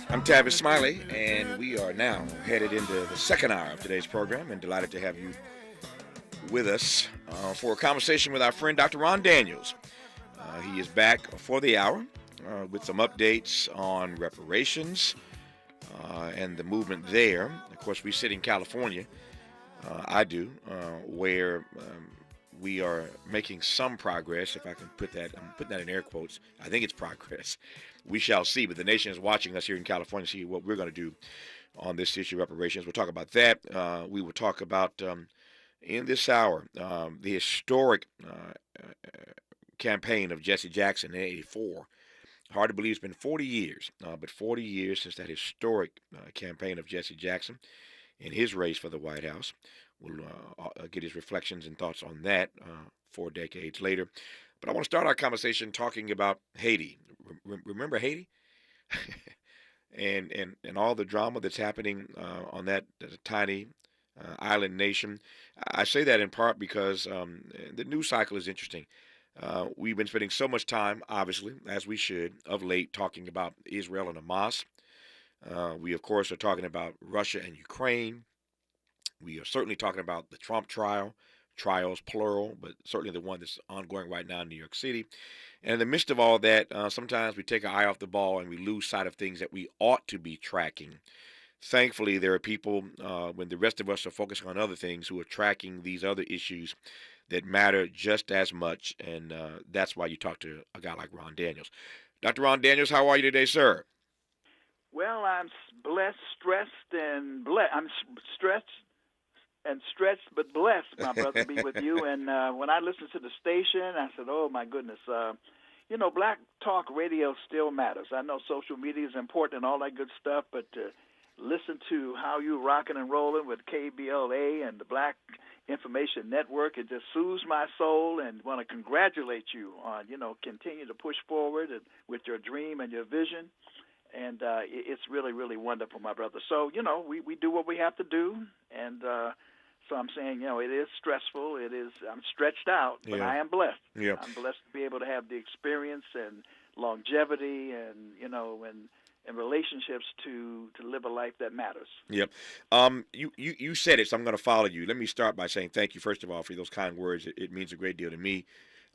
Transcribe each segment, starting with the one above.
I'm Tavis Smiley, and we are now headed into the second hour of today's program, and delighted to have you with us for a conversation with our friend Dr. Ron Daniels. He is back for the hour with some updates on reparations and the movement there. Of course, we sit in California, I do, where we are making some progress, if I can put that, I'm putting that in air quotes. I think it's progress. We shall see, but the nation is watching us here in California to see what we're going to do on this issue of reparations. We'll talk about that. We will talk about, in this hour, the historic campaign of Jesse Jackson in '84. Hard to believe it's been 40 years, but 40 years since that historic campaign of Jesse Jackson in his race for the White House. We'll get his reflections and thoughts on that 4 decades later. But I want to start our conversation talking about Haiti. Remember Haiti? and all the drama that's happening on that tiny island nation. I say that in part because the news cycle is interesting. We've been spending so much time, obviously, as we should, of late, talking about Israel and Hamas. We, of course, are talking about Russia and Ukraine. We are certainly talking about the Trump trials plural, but certainly the one that's ongoing right now in New York City. And in the midst of all that, sometimes we take our eye off the ball and we lose sight of things that we ought to be tracking. Thankfully, there are people, when the rest of us are focusing on other things, who are tracking these other issues that matter just as much. And that's why you talk to a guy like Ron Daniels. Dr. Ron Daniels, how are you today, sir? Well, I'm blessed, stressed, and blessed. I'm stressed and stretched, but blessed, my brother, to be with you. And when I listened to the station, I said, oh, my goodness, black talk radio still matters. I know social media is important and all that good stuff, but to listen to how you rocking and rolling with KBLA and the Black Information Network, it just soothes my soul, and want to congratulate you on, continue to push forward with your dream and your vision. And it's really, really wonderful, my brother. So, we do what we have to do, and so I'm saying, it is stressful. I'm stretched out, but I am blessed. Yeah. I'm blessed to be able to have the experience and longevity and, and relationships to live a life that matters. Yep. You said it, so I'm going to follow you. Let me start by saying thank you, first of all, for those kind words. It means a great deal to me,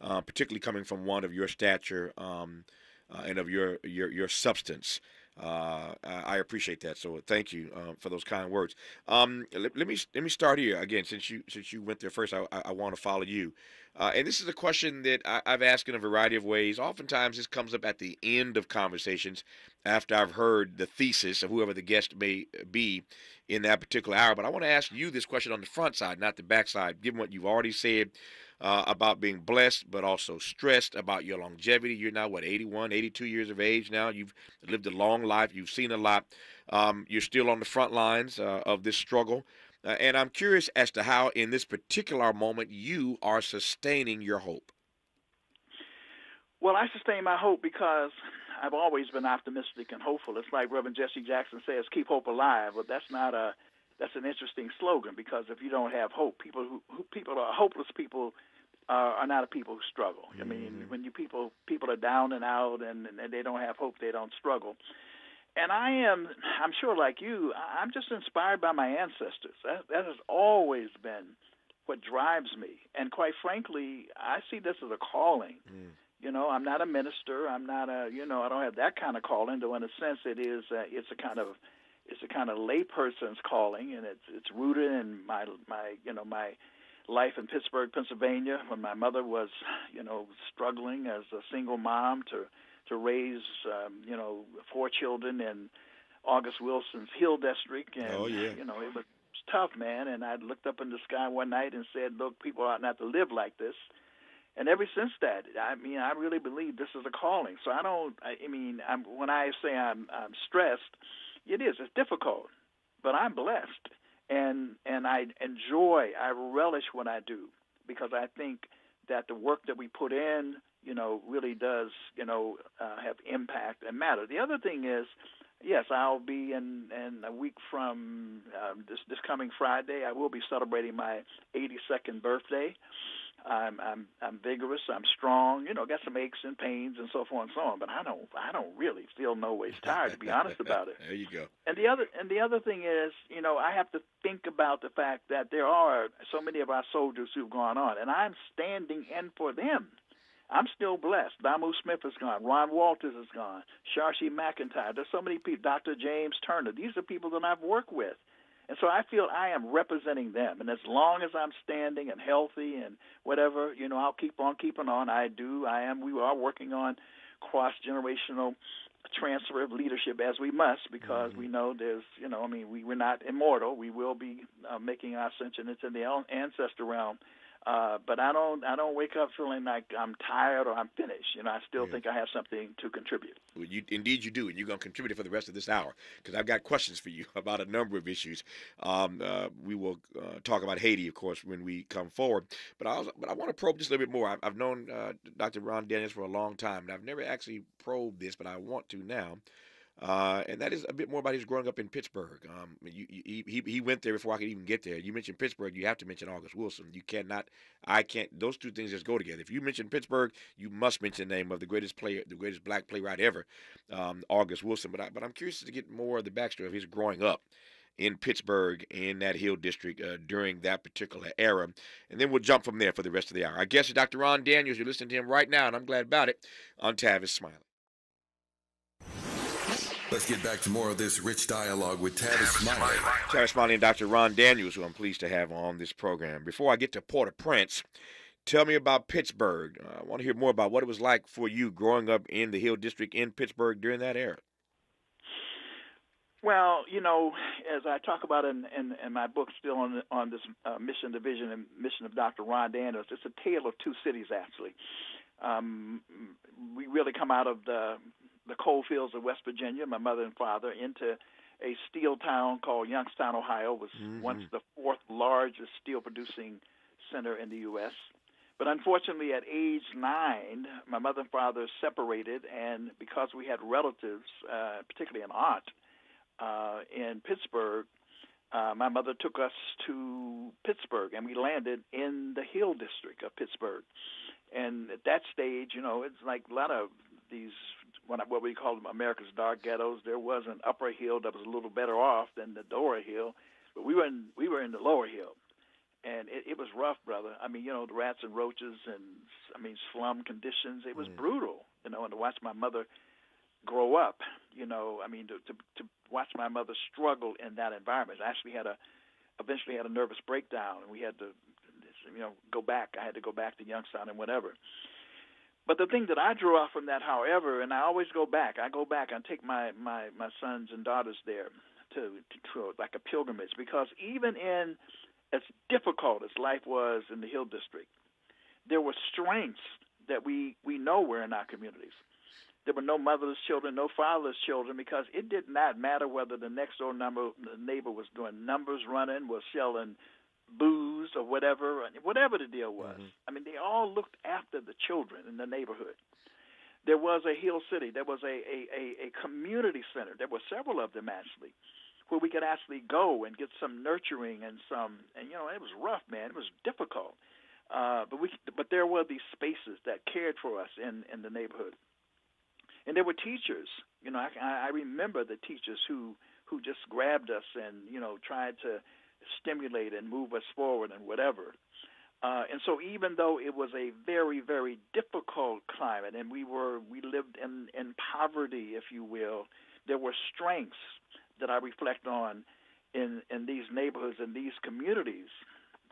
particularly coming from one of your stature and of your substance. I appreciate that. So thank you for those kind words. Let me start here again. Since you went there first, I want to follow you. And this is a question that I've asked in a variety of ways. Oftentimes, this comes up at the end of conversations after I've heard the thesis of whoever the guest may be in that particular hour. But I want to ask you this question on the front side, not the back side, given what you've already said about being blessed, but also stressed about your longevity. You're now, 81, 82 years of age now. You've lived a long life. You've seen a lot. You're still on the front lines of this struggle. And I'm curious as to how, in this particular moment, you are sustaining your hope. Well, I sustain my hope because I've always been optimistic and hopeful. It's like Reverend Jesse Jackson says, keep hope alive. But that's an interesting slogan, because if you don't have hope, people are hopeless people are not a people who struggle. I mean, when people are down and out and they don't have hope, they don't struggle. And I'm sure like you, I'm just inspired by my ancestors. That has always been what drives me. And quite frankly, I see this as a calling. I'm not a minister. I'm not I don't have that kind of calling, though in a sense it's a kind of layperson's calling, and it's rooted in my life in Pittsburgh, Pennsylvania, when my mother was, struggling as a single mom to raise, 4 children in August Wilson's Hill District. And, it was tough, man. And I looked up in the sky one night and said, look, people ought not to live like this. And ever since that, I really believe this is a calling. So when I say I'm stressed, it's difficult, but I'm blessed. And I relish what I do, because I think that the work that we put in, really does, have impact and matter. The other thing is, yes, I'll be in a week from this coming Friday. I will be celebrating my 82nd birthday. I'm vigorous. I'm strong. Got some aches and pains and so forth and so on. But I don't really feel no ways tired, to be honest about it. There you go. And the other thing is, I have to think about the fact that there are so many of our soldiers who've gone on, and I'm standing in for them. I'm still blessed. Damu Smith is gone. Ron Walters is gone. Sharshi McIntyre. There's so many people. Dr. James Turner. These are people that I've worked with. And so I feel I am representing them. And as long as I'm standing and healthy and whatever, I'll keep on keeping on. We are working on cross-generational transfer of leadership as we must, because we know there's, we're not immortal. We will be making our ascension into the ancestor realm. But I don't wake up feeling like I'm tired or I'm finished. I still think I have something to contribute. Well, indeed you do, and you're going to contribute for the rest of this hour, because I've got questions for you about a number of issues. We will talk about Haiti, of course, when we come forward. But I want to probe just a little bit more. I've known Dr. Ron Daniels for a long time, and I've never actually probed this, but I want to now. And that is a bit more about his growing up in Pittsburgh. He went there before I could even get there. You mentioned Pittsburgh, you have to mention August Wilson. I can't. Those two things just go together. If you mention Pittsburgh, you must mention the name of the greatest black playwright ever, August Wilson. But I'm curious to get more of the backstory of his growing up in Pittsburgh, in that Hill District, during that particular era. And then we'll jump from there for the rest of the hour. Our guest is Dr. Ron Daniels. You're listening to him right now, and I'm glad about it, on Tavis Smiley. Let's get back to more of this rich dialogue with Tavis Smiley. Tavis Smiley and Dr. Ron Daniels, who I'm pleased to have on this program. Before I get to Port-au-Prince, tell me about Pittsburgh. I want to hear more about what it was like for you growing up in the Hill District in Pittsburgh during that era. Well, as I talk about in my book, still on this mission, the vision and mission of Dr. Ron Daniels, it's a tale of two cities, actually. We really come out of the coal fields of West Virginia, my mother and father, into a steel town called Youngstown, Ohio. It was once the fourth largest steel-producing center in the U.S. But unfortunately, at age 9, my mother and father separated, and because we had relatives, particularly an aunt, in Pittsburgh, my mother took us to Pittsburgh, and we landed in the Hill District of Pittsburgh. And at that stage, it's like a lot of these, what we call them America's dark ghettos. There was an upper hill that was a little better off than the lower hill, but we were in the lower hill, and it was rough, brother. I mean, the rats and roaches and slum conditions. It was brutal, and to watch my mother grow up, to watch my mother struggle in that environment. I actually eventually had a nervous breakdown, and we had to, go back. I had to go back to Youngstown and whatever. But the thing that I drew off from that, however, and I always go back. I go back and take my sons and daughters there to like a pilgrimage, because even in as difficult as life was in the Hill District, there were strengths that we know were in our communities. There were no motherless children, no fatherless children, because it did not matter whether the next door neighbor was doing numbers running, was selling booze or whatever the deal was. They all looked after the children in the neighborhood. There was a Hill City. There was a community center. There were several of them, actually, where we could actually go and get some nurturing and it was rough, man. It was difficult. But there were these spaces that cared for us in the neighborhood. And there were teachers. I remember the teachers who just grabbed us and, tried to stimulate and move us forward and whatever. And so even though it was a very, very difficult climate and we lived in poverty, if you will, there were strengths that I reflect on in these neighborhoods and these communities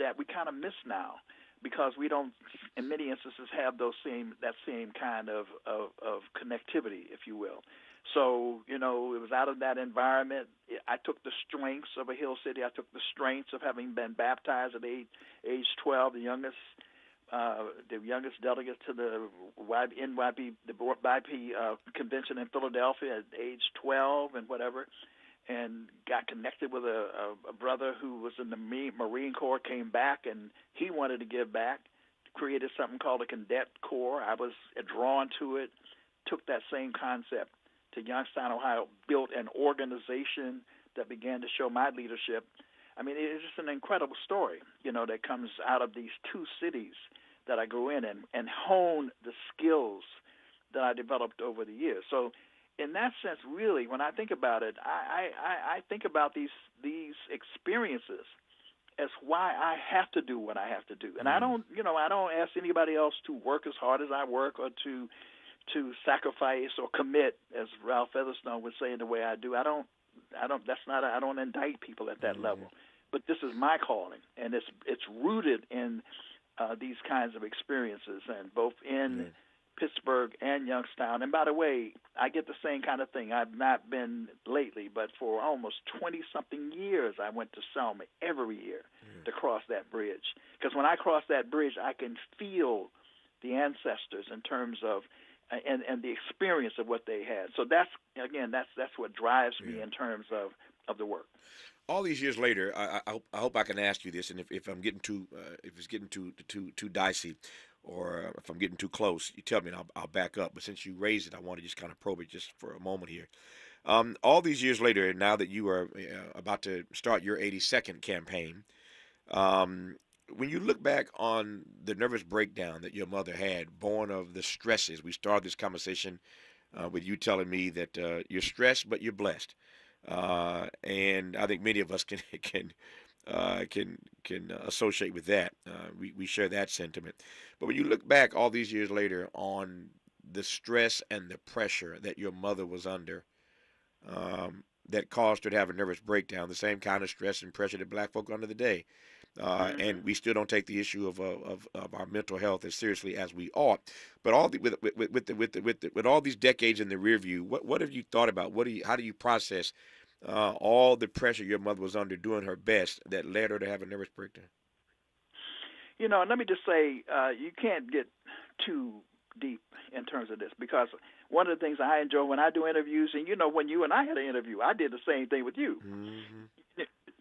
that we kind of miss now, because we don't, in many instances, have that same kind of connectivity, if you will. So, it was out of that environment. I took the strengths of a Hill City. I took the strengths of having been baptized at age 12, the youngest delegate to the YP convention in Philadelphia at age 12 and whatever, and got connected with a brother who was in the Marine Corps, came back, and he wanted to give back, created something called a Cadet Corps. I was drawn to it, took that same concept to Youngstown, Ohio, built an organization that began to show my leadership. It's just an incredible story, that comes out of these two cities that I grew in and hone the skills that I developed over the years. So in that sense, really, when I think about it, I think about these experiences as why I have to do what I have to do. And I don't ask anybody else to work as hard as I work or to sacrifice or commit, as Ralph Featherstone would say, in the way I do. I don't indict people at that level. But this is my calling, and it's rooted in these kinds of experiences, and both in Pittsburgh and Youngstown. And by the way, I get the same kind of thing. I've not been lately, but for almost 20-something years, I went to Selma every year to cross that bridge. Because when I cross that bridge, I can feel the ancestors in terms of and the experience of what they had. So that's what drives me in terms of the work. All these years later, I hope I can ask you this, and if I'm getting if it's getting too dicey, or if I'm getting too close, you tell me, and I'll back up. But since you raised it, I want to just kind of probe it just for a moment here. All these years later, now that you are about to start your 82nd campaign, when you look back on the nervous breakdown that your mother had, born of the stresses, we started this conversation with you telling me that you're stressed, but you're blessed. And I think many of us can associate with that. We share that sentiment. But when you look back all these years later on the stress and the pressure that your mother was under, that caused her to have a nervous breakdown, the same kind of stress and pressure that black folk are under today. And we still don't take the issue of our mental health as seriously as we ought. But with all these decades in the rear view, what have you thought about? How do you process all the pressure your mother was under doing her best that led her to have a nervous breakdown? Let me just say, you can't get too deep in terms of this, because one of the things I enjoy when I do interviews, and when you and I had an interview, I did the same thing with you.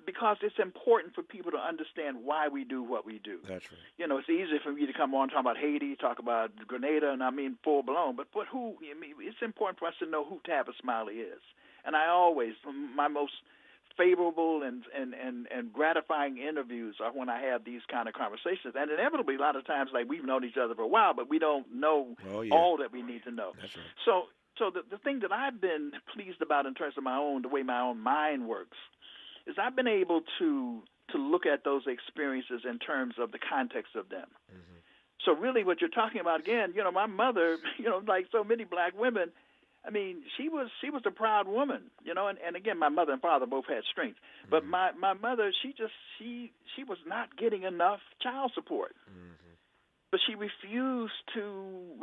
Because it's important for people to understand why we do what we do. That's right. It's easy for me to come on, talk about Haiti, talk about Grenada, and I mean full blown. But who? It's important for us to know who Tavis Smiley is. And I always, my most favorable and gratifying interviews are when I have these kind of conversations. And inevitably, a lot of times, like, we've known each other for a while, but we don't know all that we need to know. That's right. So the thing that I've been pleased about in terms of the way my own mind works, is I've been able to look at those experiences in terms of the context of them. So really what you're talking about, again, my mother, like so many black women, I mean, she was a proud woman, and again, my mother and father both had strength. But my mother, she was not getting enough child support. But she refused to,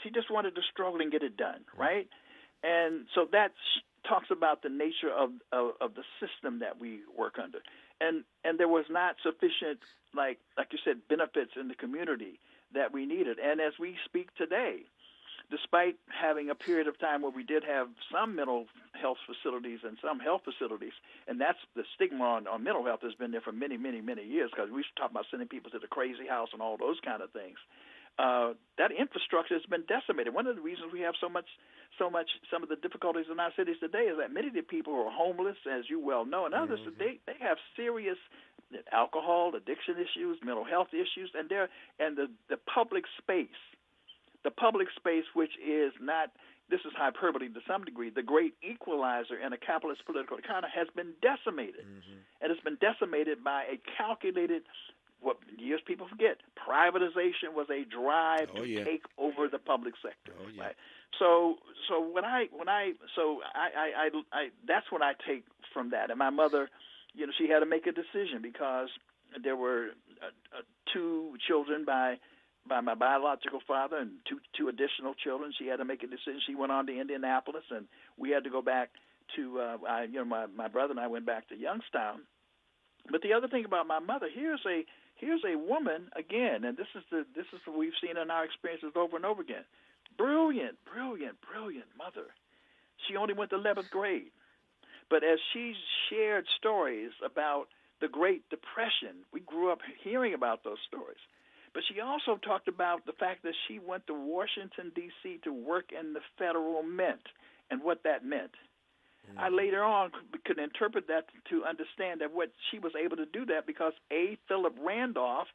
she just wanted to struggle and get it done, right? And so that talks about the nature of the system that we work under. And there was not sufficient, like you said, benefits in the community that we needed. And as we speak today, despite having a period of time where we did have some mental health facilities and some health facilities, and that's the stigma on mental health has been there for many, many, many years, because we used to talk about sending people to the crazy house and all those kind of things. That infrastructure has been decimated. One of the reasons we have some of the difficulties in our cities today is that many of the people who are homeless, as you well know, and others, they have serious alcohol addiction issues, mental health issues, and the public space. The public space, which is not, this is hyperbole to some degree, the great equalizer in a capitalist political economy, has been decimated. And it's been decimated by a calculated, what years people forget, privatization was a drive to take over the public sector. Right? So that's what I take from that. And my mother, she had to make a decision, because there were two children by my biological father and two additional children. She had to make a decision. She went on to Indianapolis, and we had to go back to my brother and I went back to Youngstown. But the other thing about my mother, here's a woman again, and this is what we've seen in our experiences over and over again. Brilliant mother. She only went to 11th grade, but as she shared stories about the Great Depression, we grew up hearing about those stories. But she also talked about the fact that she went to Washington, D.C. to work in the Federal Mint and what that meant. I later on could interpret that to understand that what she was able to do that because, A, Philip Randolph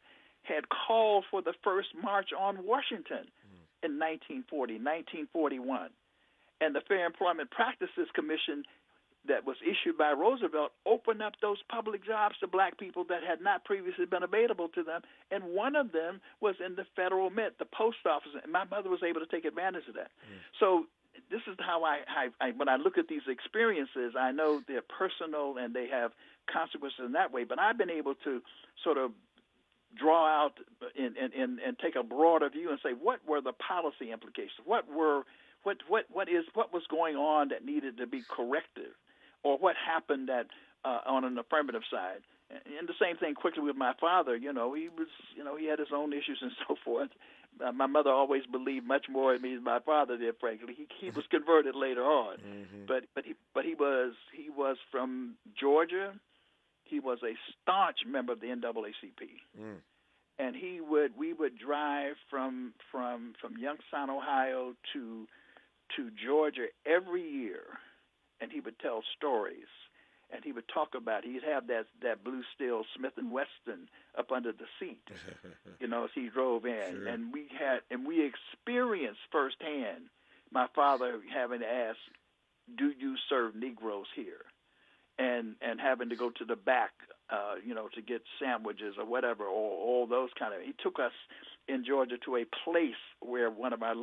had called for the first march on Washington in 1940, 1941. And the Fair Employment Practices Commission that was issued by Roosevelt opened up those public jobs to black people that had not previously been available to them. And one of them was in the Federal Mint, the post office. And my mother was able to take advantage of that. So this is how I when I look at these experiences, I know they're personal and they have consequences in that way. But I've been able to sort of draw out and take a broader view and say, what were the policy implications? What was going on that needed to be corrective, or what happened that on an affirmative side? And the same thing quickly with my father. He was, he had his own issues and so forth. My mother always believed much more in me than my father did. Frankly, he was converted later on, but he was from Georgia. He was a staunch member of the NAACP, and we would drive from Youngstown, Ohio to Georgia every year, and he would tell stories, and he would talk about. He'd have that blue steel Smith & Wesson up under the seat, as he drove in, sure. and we experienced firsthand my father having to ask, "Do you serve Negroes here?" and having to go to the back, to get sandwiches or whatever, or all those kind of. He took us in Georgia to a place where one of our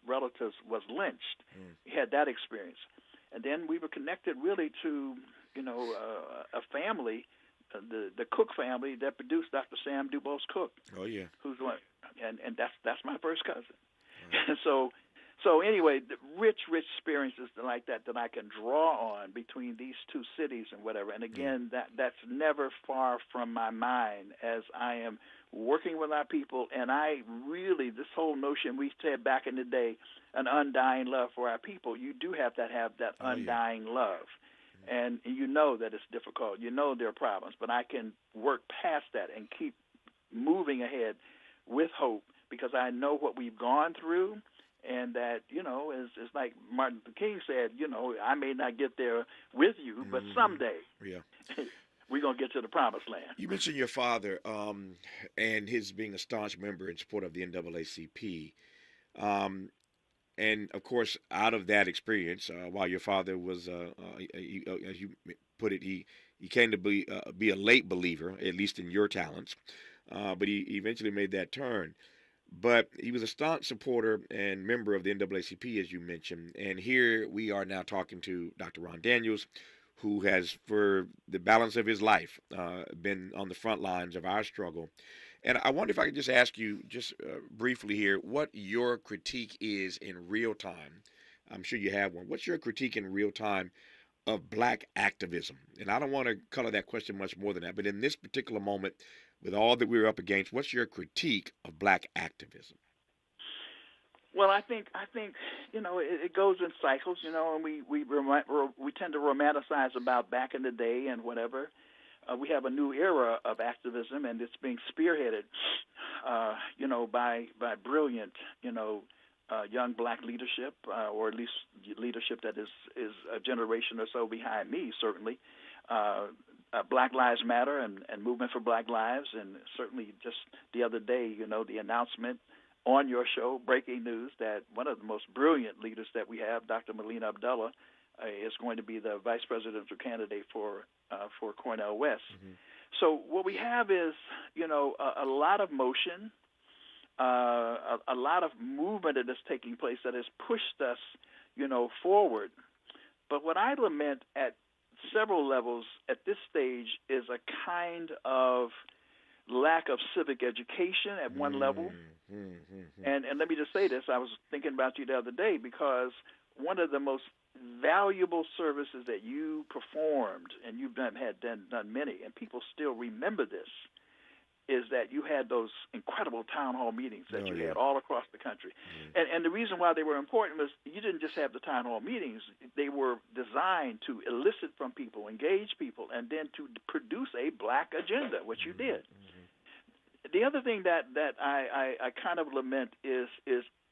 relatives was lynched. He had that experience. And then we were connected really to, a family, the Cook family that produced Dr. Sam DuBose Cook. Oh, yeah. Who's one, and that's my first cousin. Right. So anyway, the rich experiences like that I can draw on between these two cities and whatever. And again, that's never far from my mind as I am working with our people. And this whole notion we said back in the day, an undying love for our people, you do have to have that undying love. And you know that it's difficult. You know there are problems. But I can work past that and keep moving ahead with hope because I know what we've gone through. And that, it's like Martin Luther King said, I may not get there with you, but someday we're going to get to the promised land. You mentioned your father and his being a staunch member in support of the NAACP. And, of course, out of that experience, while your father was, as you put it, he came to be a late believer, at least in your talents, but he eventually made that turn. But he was a staunch supporter and member of the NAACP, as you mentioned. And here we are now talking to Dr. Ron Daniels, who has, for the balance of his life, been on the front lines of our struggle. And I wonder if I could just ask you, just briefly here, what your critique is in real time. I'm sure you have one. What's your critique in real time of black activism? And I don't want to color that question much more than that, but in this particular moment, with all that we're up against, what's your critique of black activism? Well, I think it goes in cycles, and we tend to romanticize about back in the day and whatever. We have a new era of activism, and it's being spearheaded, by brilliant, young black leadership, or at least leadership that is a generation or so behind me, certainly. Black Lives Matter and Movement for Black Lives, and certainly just the other day, the announcement on your show, breaking news, that one of the most brilliant leaders that we have, Dr. Melina Abdullah, is going to be the vice presidential candidate for Cornell West. So what we have is, a lot of motion, a lot of movement that is taking place that has pushed us, forward. But what I lament at several levels at this stage is a kind of lack of civic education at one level. And let me just say this. I was thinking about you the other day because one of the most valuable services that you performed, and you've done many, and people still remember this, is that you had those incredible town hall meetings that you had all across the country. And the reason why they were important was you didn't just have the town hall meetings. They were designed to elicit from people, engage people, and then to produce a black agenda, which you did. The other thing that I kind of lament is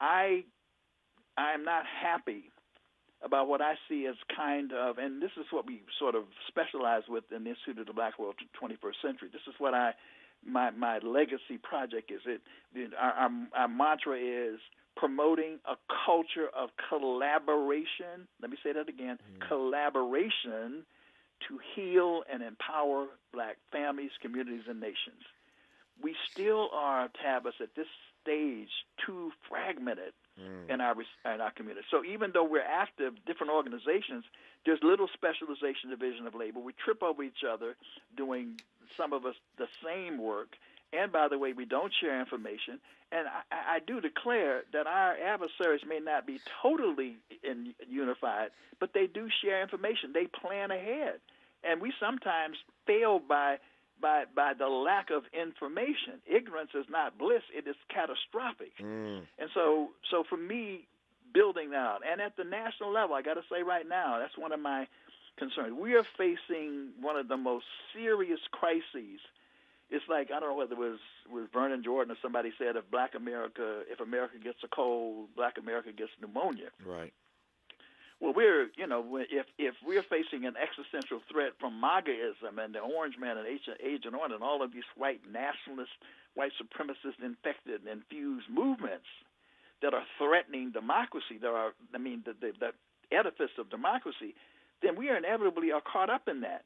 I'm not happy about what I see as kind of, and this is what we sort of specialize with in the Institute of the Black World 21st Century. This is what I my legacy project is. Our mantra is promoting a culture of collaboration. Let me say that again: collaboration to heal and empower Black families, communities, and nations. We still are, Tavis, at this stage too fragmented in our community. So even though we're active, different organizations, there's little specialization, division of labor. We trip over each other doing, some of us, the same work. And by the way, we don't share information. And I do declare that our adversaries may not be totally unified, but they do share information. They plan ahead. And we sometimes fail by the lack of information. Ignorance is not bliss; it is catastrophic. And so for me, building that out, and at the national level, I got to say right now, that's one of my concerns. We are facing one of the most serious crises. It's like, I don't know whether it was Vernon Jordan or somebody said, if America gets a cold, Black America gets pneumonia. Right. Well, if we're facing an existential threat from MAGAism and the Orange Man and Agent Orange and all of these white nationalist, white supremacist, infected, and infused movements that are threatening democracy, the edifice of democracy, then we inevitably are caught up in that.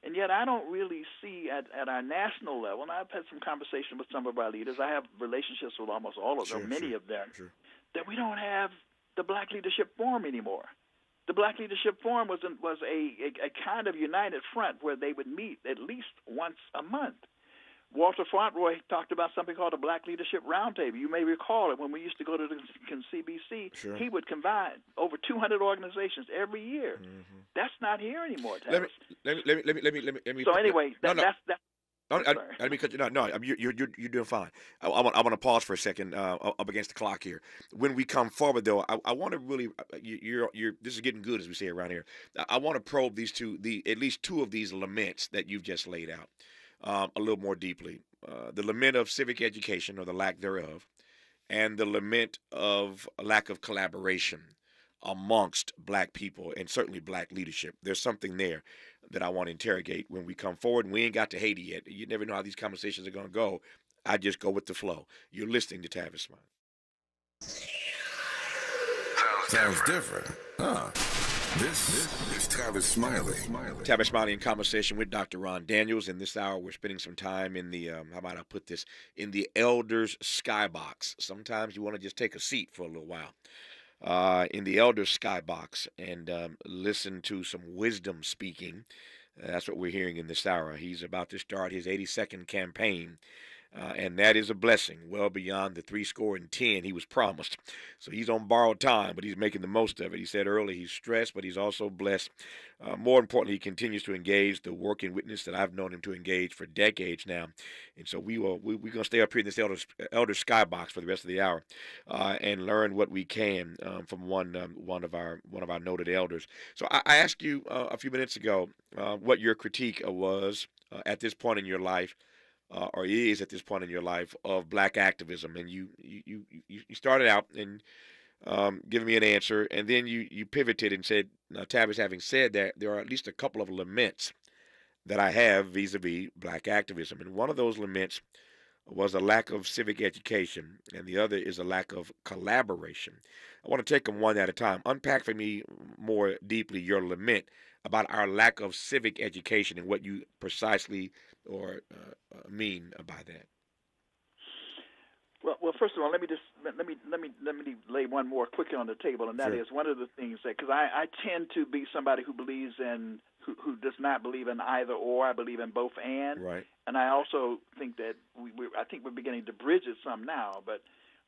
And yet I don't really see at our national level, and I've had some conversation with some of our leaders, I have relationships with almost all of them, many of them, that we don't have the Black Leadership Forum anymore. The Black Leadership Forum was a kind of united front where they would meet at least once a month. Walter Fauntleroy talked about something called a Black Leadership Roundtable. You may recall it when we used to go to the CBC. Sure. He would combine over 200 organizations every year. That's not here anymore, Tavis. Let me. So anyway, that's. Let me cut you. No, you're doing fine. I want to pause for a second up against the clock here. When we come forward, though, I want to really this is getting good, as we say around here. I want to probe at least two of these laments that you've just laid out a little more deeply. The lament of civic education, or the lack thereof, and the lament of a lack of collaboration amongst Black people and certainly Black leadership. There's something there that I want to interrogate when we come forward. And we ain't got to Haiti yet. You never know how these conversations are going to go. I just go with the flow. You're listening to Tavis Smiley. Sounds different. This is Tavis Smiley. Tavis Smiley in conversation with Dr. Ron Daniels. In this hour, we're spending some time in the, how might I put this, in the Elders Skybox. Sometimes you want to just take a seat for a little while. In the Elders Skybox and listen to some wisdom speaking. That's what we're hearing in this hour. He's about to start his 82nd campaign, and that is a blessing, well beyond the 70 he was promised. So he's on borrowed time, but he's making the most of it. He said earlier he's stressed, but he's also blessed. More importantly, he continues to engage the work and witness that I've known him to engage for decades now. And so we're going to stay up here in this Elder Skybox for the rest of the hour and learn what we can from one of our noted elders. So I asked you a few minutes ago what your critique was at this point in your life, or is at this point in your life, of Black activism. And you started out and giving me an answer, and then you pivoted and said, Tavis, having said that, there are at least a couple of laments that I have vis-a-vis Black activism. And one of those laments was a lack of civic education, and the other is a lack of collaboration. I want to take them one at a time. Unpack for me more deeply your lament about our lack of civic education and what you precisely or mean by that. Well, first of all, let me lay one more quickly on the table, and that is one of the things that, because I tend to be somebody who believes in who does not believe in either or. I believe in both and. Right. And I also think that I think we're beginning to bridge it some now. But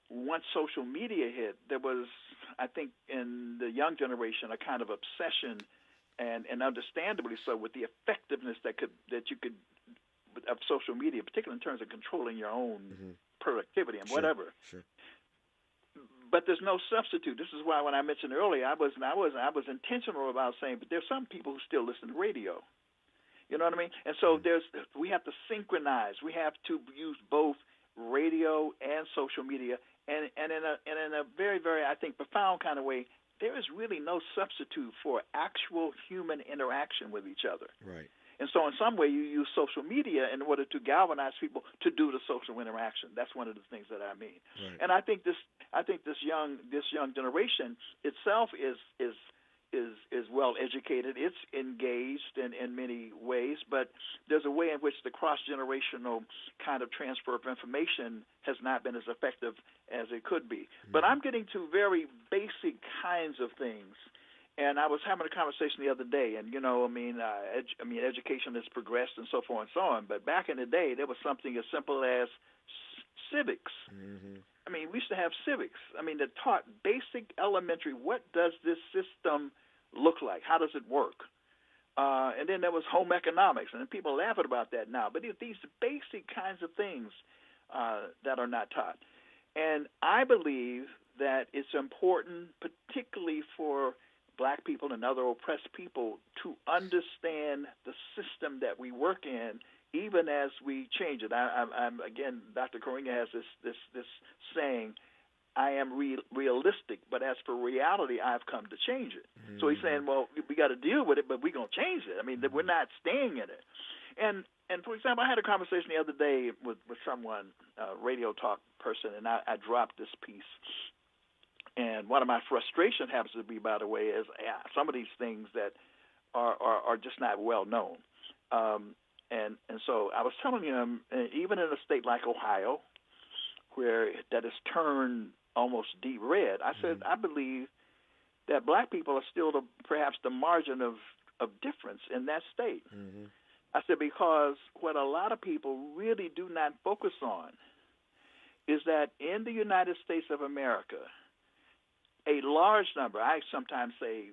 once social media hit, there was, I think, in the young generation, a kind of obsession, and understandably so, with the effectiveness that you could of social media, particularly in terms of controlling your own productivity and whatever. Sure. But there's no substitute. This is why when I mentioned earlier, I was intentional about saying, but there's some people who still listen to radio. You know what I mean? And so we have to synchronize. We have to use both radio and social media, and in a very, very, I think, profound kind of way. There is really no substitute for actual human interaction with each other. Right. And so in some way you use social media in order to galvanize people to do the social interaction. That's one of the things that I mean. Right. And I think this young generation itself is well educated. It's engaged in many ways, but there's a way in which the cross-generational kind of transfer of information has not been as effective as it could be. But I'm getting to very basic kinds of things. And I was having a conversation the other day, and education has progressed and so forth and so on. But back in the day, there was something as simple as civics. Mm-hmm. I mean, we used to have civics. I mean, that taught basic elementary. What does this system look like? How does it work? And then there was home economics, and people laugh about that now. But these basic kinds of things that are not taught. And I believe that it's important, particularly for Black people and other oppressed people, to understand the system that we work in, even as we change it. I'm again, Dr. Koringa has this saying, I am realistic, but as for reality, I've come to change it. Mm-hmm. So he's saying, well, we got to deal with it, but we're going to change it. I mean, we're not staying in it. And for example, I had a conversation the other day with someone, a radio talk person, and I dropped this piece. And one of my frustration happens to be, by the way, is some of these things that are just not well known. And so I was telling him, even in a state like Ohio, where that has turned almost deep red, I said, I believe that Black people are still perhaps the margin of difference in that state. Mm-hmm. I said, because what a lot of people really do not focus on is that in the United States of America, a large number, I sometimes say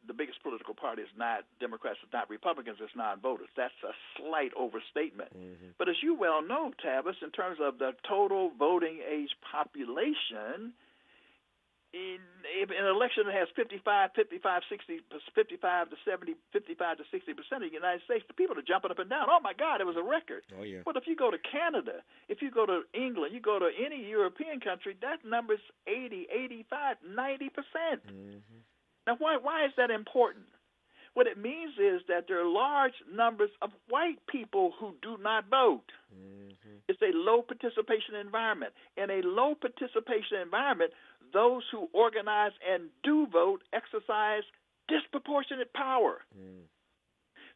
the biggest political party is not Democrats, it's not Republicans, it's non-voters. That's a slight overstatement. Mm-hmm. But as you well know, Tavis, in terms of the total voting age population, in an election that has 55 to 60% of the United States, the people are jumping up and down. Oh, my God, it was a record. Oh, yeah. But if you go to Canada, if you go to England, you go to any European country, that number's 80, 85, 90%. Mm-hmm. Now, why is that important? What it means is that there are large numbers of white people who do not vote. Mm-hmm. It's a low participation environment. In a low participation environment, those who organize and do vote exercise disproportionate power. Mm.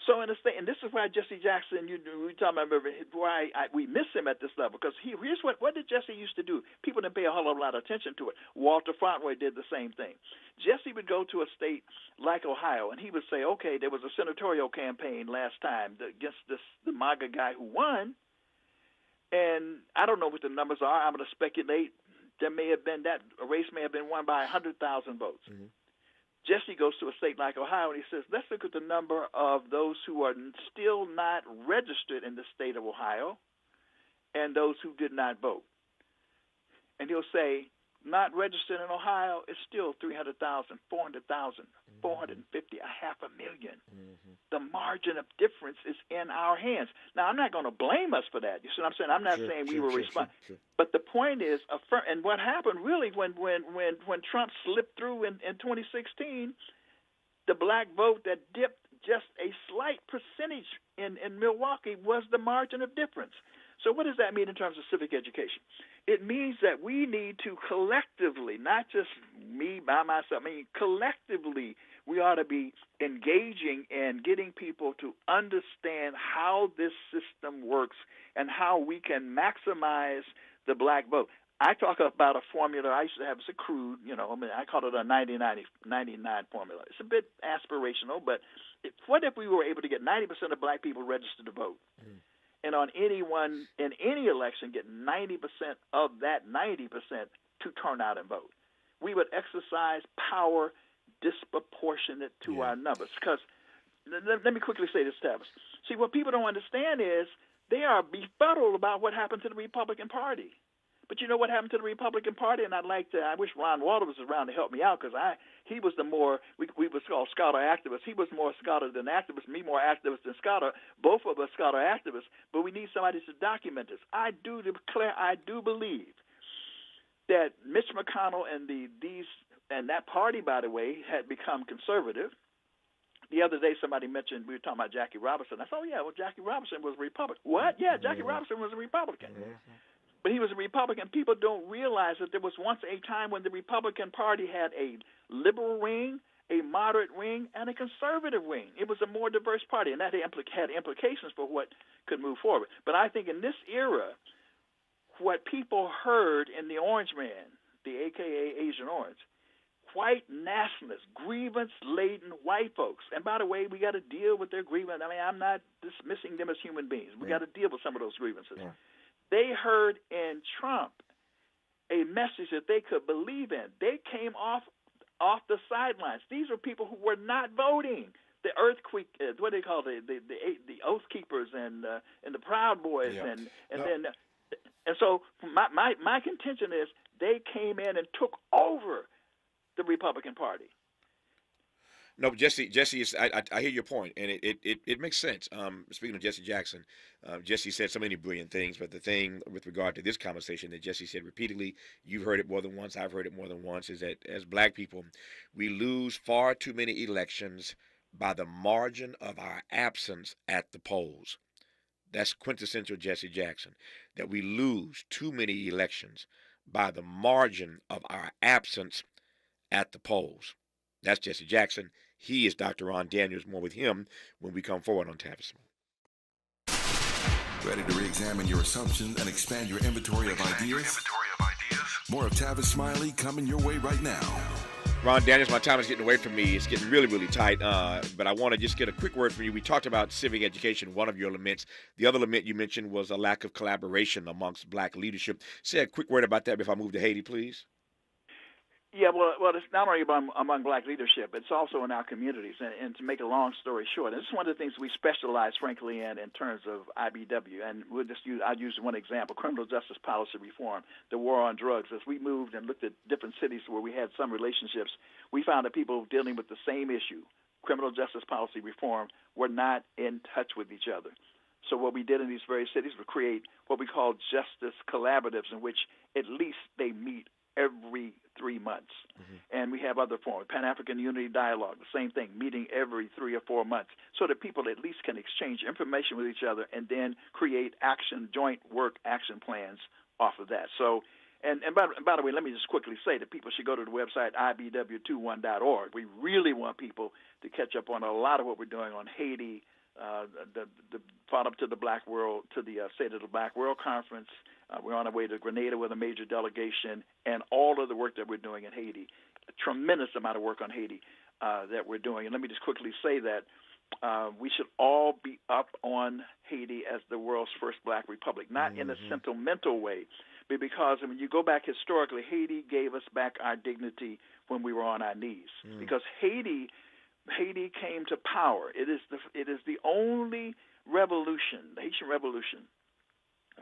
So in a state, and this is why Jesse Jackson, we talking about why we miss him at this level, because here's what did Jesse used to do? People didn't pay a whole lot of attention to it. Walter Frontway did the same thing. Jesse would go to a state like Ohio, and he would say, okay, there was a senatorial campaign last time against the MAGA guy who won, and I don't know what the numbers are. I'm going to speculate. There may have been a race may have been won by 100,000 votes. Mm-hmm. Jesse goes to a state like Ohio, and he says, let's look at the number of those who are still not registered in the state of Ohio and those who did not vote. And he'll say, not registered in Ohio is still 300,000, 400,000, 450, 500,000. Mm-hmm. The margin of difference is in our hands. Now, I'm not going to blame us for that. You see what I'm saying? I'm not saying we were responsible. But the point is, and what happened really when Trump slipped through in 2016, the Black vote that dipped just a slight percentage in Milwaukee was the margin of difference. So what does that mean in terms of civic education? It means that we need to collectively, not just me by myself, collectively we ought to be engaging and getting people to understand how this system works and how we can maximize the Black vote. I talk about a formula I used to have. It's a crude, I call it a 90-99 formula. It's a bit aspirational, but what if we were able to get 90% of Black people registered to vote? Mm. And on in any election, get 90% of that 90% to turn out and vote. We would exercise power disproportionate to our numbers. Because let me quickly say this, Tavis. See, what people don't understand is they are befuddled about what happened to the Republican Party. But you know what happened to the Republican Party? And I wish Ron Walter was around to help me out, because he was the more, we was called scholar activist. He was more scholar than activist, me more activist than scholar. Both of us scholar activists, but we need somebody to document this. I do believe that Mitch McConnell and that party, by the way, had become conservative. The other day, somebody mentioned, we were talking about Jackie Robinson. I said, oh, yeah, well, Jackie Robinson was a Republican. What? Yeah, Jackie Robinson was a Republican. But he was a Republican. People don't realize that there was once a time when the Republican Party had a liberal wing, a moderate wing, and a conservative wing. It was a more diverse party, and that had implications for what could move forward. But I think in this era, what people heard in the Orange Man, the AKA Agent Orange, white nationalists, grievance-laden white folks. And by the way, we got to deal with their grievance. I mean, I'm not dismissing them as human beings. We got to deal with some of those grievances. Yeah. They heard in Trump a message that they could believe in. They came off the sidelines. These are people who were not voting. The earthquake, what do they call the Oath Keepers and the Proud Boys, and so my contention is they came in and took over the Republican Party. No, Jesse is. I hear your point, and it makes sense. Speaking of Jesse Jackson, Jesse said so many brilliant things, but the thing with regard to this conversation that Jesse said repeatedly, you've heard it more than once, I've heard it more than once, is that as black people, we lose far too many elections by the margin of our absence at the polls. That's quintessential Jesse Jackson, that we lose too many elections by the margin of our absence at the polls. That's Jesse Jackson. He is Dr. Ron Daniels. More with him when we come forward on Tavis. Ready to re-examine your assumptions and expand your inventory of ideas? More of Tavis Smiley coming your way right now. Ron Daniels, my time is getting away from me. It's getting really, really tight. But I want to just get a quick word from you. We talked about civic education, one of your laments. The other lament you mentioned was a lack of collaboration amongst black leadership. Say a quick word about that before I move to Haiti, please. Yeah, well, it's not only among black leadership, it's also in our communities. And to make a long story short, and this is one of the things we specialize, frankly, in terms of IBW. And I'll use one example, criminal justice policy reform, the war on drugs. As we moved and looked at different cities where we had some relationships, we found that people dealing with the same issue, criminal justice policy reform, were not in touch with each other. So what we did in these various cities was create what we call justice collaboratives, in which at least they meet every 3 months. And we have other forms, Pan-African Unity Dialogue, the same thing, meeting every 3 or 4 months, so that people at least can exchange information with each other and then create joint work action plans off of that. So, and by the way, let me just quickly say that people should go to the website ibw21.org. We really want people to catch up on a lot of what we're doing on Haiti, the follow-up to the Black World, to the State of the Black World Conference. We're on our way to Grenada with a major delegation, and all of the work that we're doing in Haiti, a tremendous amount of work on Haiti that we're doing. And let me just quickly say that we should all be up on Haiti as the world's first black republic, not in a sentimental way, but because when you go back historically, Haiti gave us back our dignity when we were on our knees. Because Haiti came to power. It is the only revolution, the Haitian Revolution,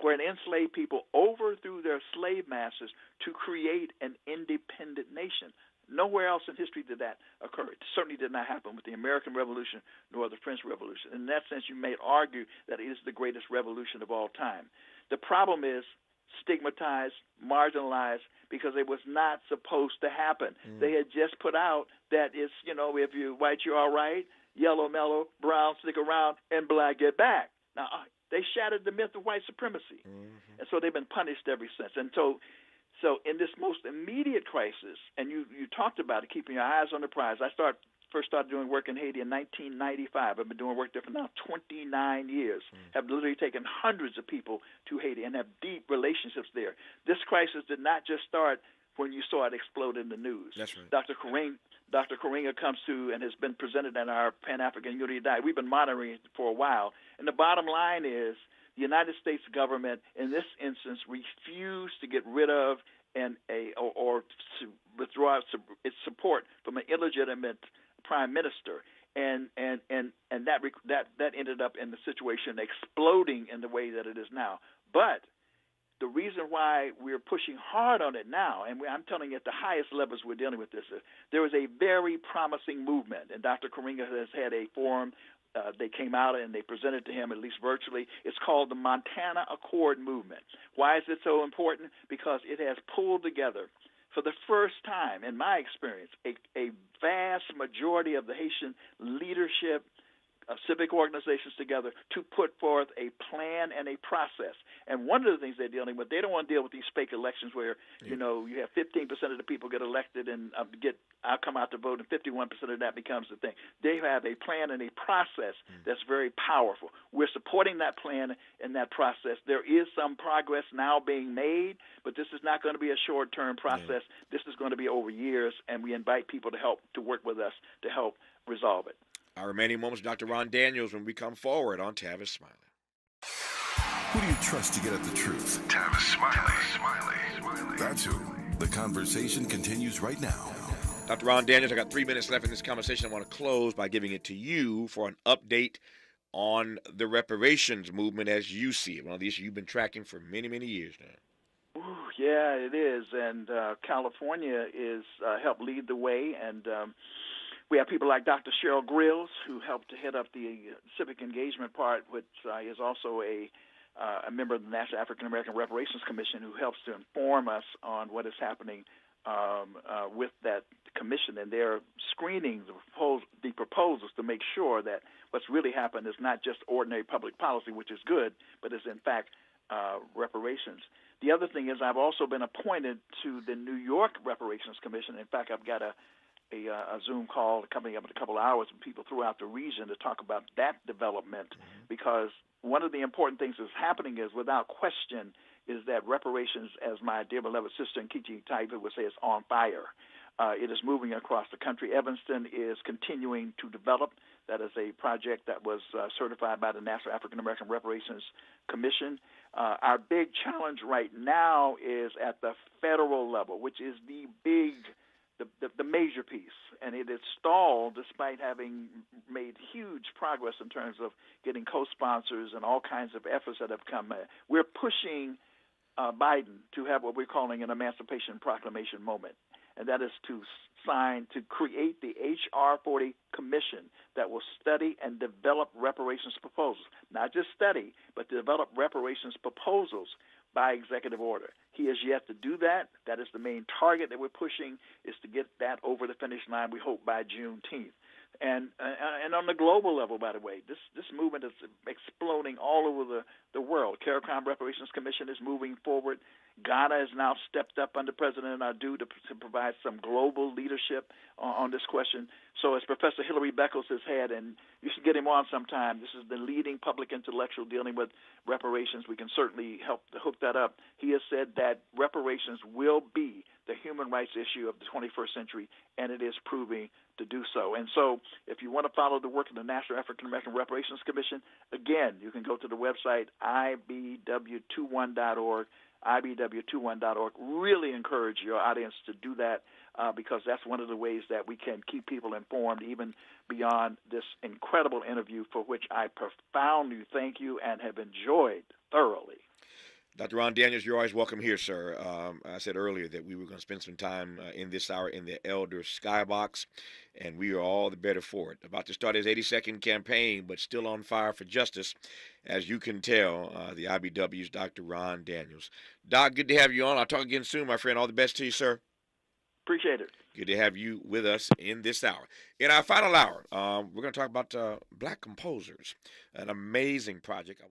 where it enslaved people overthrew their slave masters to create an independent nation. Nowhere else in history did that occur. It certainly did not happen with the American Revolution nor the French Revolution. In that sense, you may argue that it is the greatest revolution of all time. The problem is stigmatized, marginalized, because it was not supposed to happen. They had just put out that it's, if you're white, you're all right, yellow, mellow, brown, stick around, and black, get back. Now, they shattered the myth of white supremacy. And so they've been punished ever since. And so in this most immediate crisis, and you talked about it, keeping your eyes on the prize. I first started doing work in Haiti in 1995. I've been doing work there for now 29 years. Have literally taken hundreds of people to Haiti and have deep relationships there. This crisis did not just start when you saw it explode in the news. That's right. Dr. Karinga comes to and has been presented in our Pan-African Unity Dialogue. We've been monitoring it for a while. And the bottom line is the United States government, in this instance, refused to get rid of or to withdraw its support from an illegitimate prime minister. And that ended up in the situation exploding in the way that it is now. But the reason why we're pushing hard on it now, and I'm telling you at the highest levels we're dealing with this, there is a very promising movement, and Dr. Karinga has had a forum. They came out and they presented to him, at least virtually. It's called the Montana Accord Movement. Why is it so important? Because it has pulled together for the first time, in my experience, a vast majority of the Haitian leadership of civic organizations together to put forth a plan and a process. And one of the things they're dealing with, they don't want to deal with these fake elections where, you have 15% of the people get elected and I'll come out to vote, and 51% of that becomes the thing. They have a plan and a process that's very powerful. We're supporting that plan and that process. There is some progress now being made, but this is not going to be a short-term process. This is going to be over years, and we invite people to work with us to help resolve it. Our remaining moments, Dr. Ron Daniels, when we come forward on Tavis Smiley. Who do you trust to get at the truth? Tavis Smiley. That's who. The conversation continues right now. Dr. Ron Daniels, I got 3 minutes left in this conversation. I want to close by giving it to you for an update on the reparations movement as you see it. One of these you've been tracking for many, many years now. Ooh, yeah, it is. And California is helped lead the way. And we have people like Dr. Cheryl Grills, who helped to head up the civic engagement part, which is also a member of the National African American Reparations Commission, who helps to inform us on what is happening with that commission. And they're screening the proposals to make sure that what's really happened is not just ordinary public policy, which is good, but is in fact reparations. The other thing is I've also been appointed to the New York Reparations Commission. In fact, I've got a Zoom call coming up in a couple of hours with people throughout the region to talk about that development, because one of the important things that's happening is, without question, is that reparations, as my dear beloved sister Nkechi Taiva would say, is on fire. It is moving across the country. Evanston is continuing to develop. That is a project that was certified by the National African American Reparations Commission. Our big challenge right now is at the federal level, which is the major piece, and it is stalled despite having made huge progress in terms of getting co-sponsors and all kinds of efforts that have come. We're pushing Biden to have what we're calling an Emancipation Proclamation moment, and that is to create the H.R. 40 Commission that will study and develop reparations proposals. Not just study, but to develop reparations proposals by executive order. He has yet to do that. That is the main target that we're pushing, is to get that over the finish line, we hope, by Juneteenth. And on the global level, by the way, this movement is exploding all over the world. CARICOM Reparations Commission is moving forward. Ghana has now stepped up under President Adu to provide some global leadership on this question. So as Professor Hilary Beckles has had, and you should get him on sometime, this is the leading public intellectual dealing with reparations. We can certainly help to hook that up. He has said that reparations will be the human rights issue of the 21st century, and it is proving to do so. And so if you want to follow the work of the National African American Reparations Commission, again, you can go to the website ibw21.org, ibw21.org. Really encourage your audience to do that because that's one of the ways that we can keep people informed, even beyond this incredible interview, for which I profoundly thank you and have enjoyed thoroughly. Dr. Ron Daniels, you're always welcome here, sir. I said earlier that we were going to spend some time in this hour in the Elder Skybox, and we are all the better for it. About to start his 82nd campaign, but still on fire for justice, as you can tell, the IBW's Dr. Ron Daniels. Doc, good to have you on. I'll talk again soon, my friend. All the best to you, sir. Appreciate it. Good to have you with us in this hour. In our final hour, we're going to talk about Black composers, an amazing project.